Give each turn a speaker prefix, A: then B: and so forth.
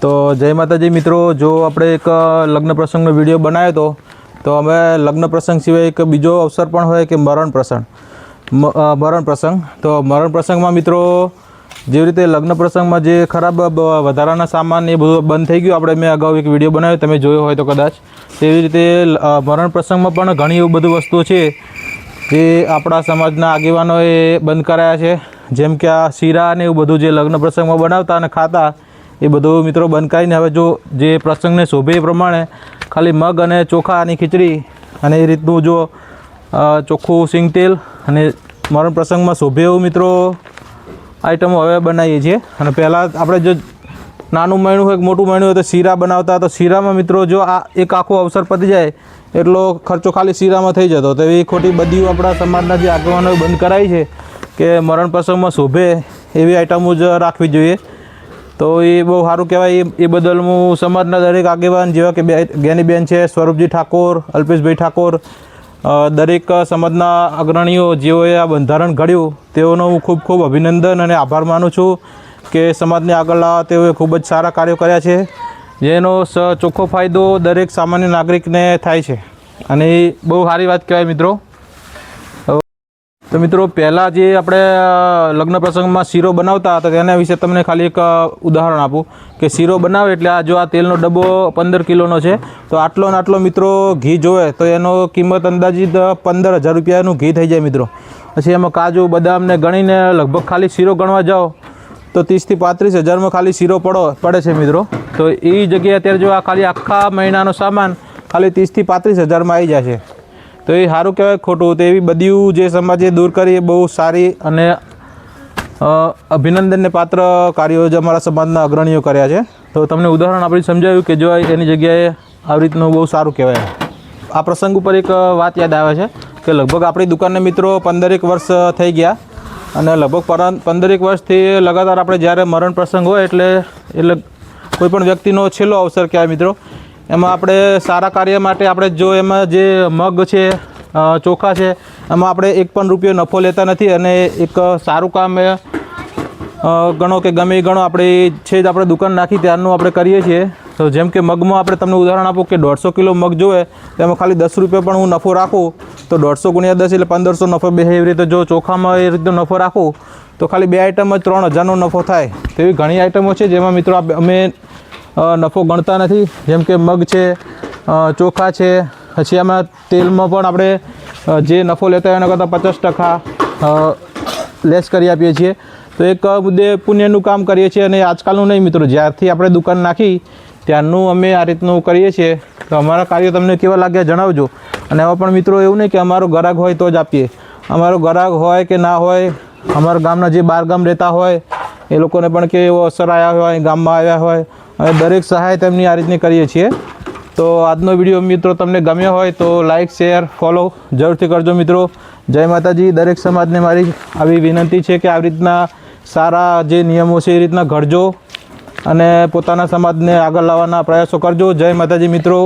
A: તો જય માતાજી મિત્રો, જો આપણે એક લગ્ન પ્રસંગનો વિડીયો બનાવ્યો હતો, તો અમે લગ્ન પ્રસંગ સિવાય એક બીજો અવસર પણ હોય કે મરણ પ્રસંગ. તો મરણ પ્રસંગમાં મિત્રો જેવી રીતે લગ્ન પ્રસંગમાં જે ખરાબ વધારાના સામાન એ બધું બંધ થઈ ગયું, આપણે મેં અગાઉ એક વિડીયો બનાવ્યો, તમે જોયો હોય તો કદાચ. તેવી રીતે મરણ પ્રસંગમાં પણ ઘણી એવી બધી વસ્તુઓ છે જે આપણા સમાજના આગેવાનોએ બંધ કરાયા છે. જેમ કે આ શીરા ને એવું બધું જે લગ્ન પ્રસંગમાં બનાવતા અને ખાતા, એ બધું મિત્રો બંધ કરીને હવે જો જે પ્રસંગને શોભે એ પ્રમાણે ખાલી મગ અને ચોખાની ખીચડી અને એ રીતનું જો ચોખ્ખું સિંગ તેલ અને મરણ પ્રસંગમાં શોભે એવું મિત્રો આઈટમો હવે બનાવીએ છીએ. અને પહેલાં આપણે જો નાનું મણ્યું હોય કે મોટું મણ્યું હોય તો શીરા બનાવતા, તો શીરામાં મિત્રો જો આ એક આખો અવસર પતી જાય એટલો ખર્ચો ખાલી શીરામાં થઈ જતો. તો એવી ખોટી બધી આપણા સમાજના જે આગેવાનોએ બંધ કરાવી છે કે મરણ પ્રસંગમાં શોભે એવી આઈટમો જ રાખવી જોઈએ. તો એ બહુ સારું કહેવાય. એ બદલ હું સમાજના દરેક આગેવાન જેવા કે જ્ઞાનીબેન છે, સ્વરૂપજી ઠાકોર, અલ્પેશભાઈ ઠાકોર, દરેક સમાજના અગ્રણીઓ જેઓએ આ બંધારણ ઘડ્યું તેઓનો હું ખૂબ ખૂબ અભિનંદન અને આભાર માનું છું કે સમાજને આગળ લાવવા તેઓએ ખૂબ જ સારા કાર્યો કર્યા છે, જેનો ચોખ્ખો ફાયદો દરેક સામાન્ય નાગરિકને થાય છે અને એ બહુ સારી વાત કહેવાય મિત્રો. તો મિત્રો પહેલાં જે આપણે લગ્ન પ્રસંગમાં શીરો બનાવતા હતા તેના વિશે તમને ખાલી એક ઉદાહરણ આપું કે શીરો બનાવે એટલે આ જો આ તેલનો ડબ્બો 15 કિલોનો છે, તો આટલો ને આટલો મિત્રો ઘી જોવે તો એનો કિંમત અંદાજિત 15,000 રૂપિયાનું ઘી થઈ જાય મિત્રો. પછી એમાં કાજુ બદામને ગણીને લગભગ ખાલી શીરો ગણવા જાઓ તો 30,000 થી 35,000માં ખાલી શીરો પડે છે મિત્રો. તો એ જગ્યાએ અત્યારે જો આ ખાલી આખા મહિનાનો સામાન ખાલી 30,000 થી 35,000માં આવી જાય છે. તો એ સારું કહેવાય ખોટું? તો એવી બધું જે સમાજે દૂર કરી એ બહુ સારી અને અભિનંદનને પાત્ર કાર્યો જ અમારા સમાજના અગ્રણીઓ કર્યા છે. તો તમને ઉદાહરણ આપણે સમજાવ્યું કે જો એની જગ્યાએ આવી રીતનું બહુ સારું કહેવાય. આ પ્રસંગ ઉપર એક વાત યાદ આવે છે કે લગભગ આપણી દુકાનને મિત્રો 15 વર્ષ થઈ ગયા અને લગભગ 15 વર્ષથી લગાતાર આપણે જ્યારે મરણ પ્રસંગ હોય એટલે કોઈપણ વ્યક્તિનો છેલ્લો અવસર કહેવાય મિત્રો. એમાં આપણે સારા કાર્ય માટે આપણે જો એમાં જે મગ છે, ચોખા છે, એમાં આપણે એક પણ રૂપિયો નફો લેતા નથી અને એક સારું કામ ગણો કે ગમે એ ગણો આપણે છે જ આપણે દુકાન નાખી ત્યારનું આપણે કરીએ છીએ. તો જેમ કે મગમાં આપણે તમને ઉદાહરણ આપું કે 150 કિલો મગ જોવે તો એમાં ખાલી 10 રૂપિયા પણ હું નફો રાખું તો 150 × 10 એટલે 1500 નફો બે. એવી રીતે જો ચોખામાં એ રીતનો નફો રાખું તો ખાલી 2 આઈટમ જ 3,000નો નફો થાય. તો એવી ઘણી આઈટમો છે જેમાં મિત્રો અમે નફો ગણતા નથી. જેમ કે મગ છે, ચોખા છે, પછી આમાં તેલમાં પણ આપણે જે નફો લેતા હોય એના કરતાં 50% લેસ કરી આપીએ છીએ. તો એક મુદ્દે પુણ્યનું કામ કરીએ છીએ અને આજકાલનું નહીં મિત્રો, જ્યારથી આપણે દુકાન નાખી ત્યારનું અમે આ રીતનું કરીએ છીએ. તો અમારા કાર્યો તમને કેવા લાગ્યા જણાવજો. અને એમાં પણ મિત્રો એવું નહીં કે અમારો ગ્રાહક હોય તો જ આપીએ, અમારો ગ્રાહક હોય કે ના હોય, અમારા ગામના જે બહાર ગામ રહેતા હોય એ લોકોને પણ કે એવો અસર આવ્યા હોય, ગામમાં આવ્યા હોય, અને દરેક સહાય તેમની આ રીતની કરીએ છીએ. તો આજનો વિડીયો મિત્રો તમને ગમ્યો હોય તો લાઇક, શેર, ફોલો જરૂરથી કરજો મિત્રો. જય માતાજી. દરેક સમાજને મારી આવી વિનંતી છે કે આવી રીતના સારા જે નિયમો છે એ રીતના ઘડજો અને પોતાના સમાજને આગળ લાવવાના પ્રયાસો કરજો. જય માતાજી મિત્રો.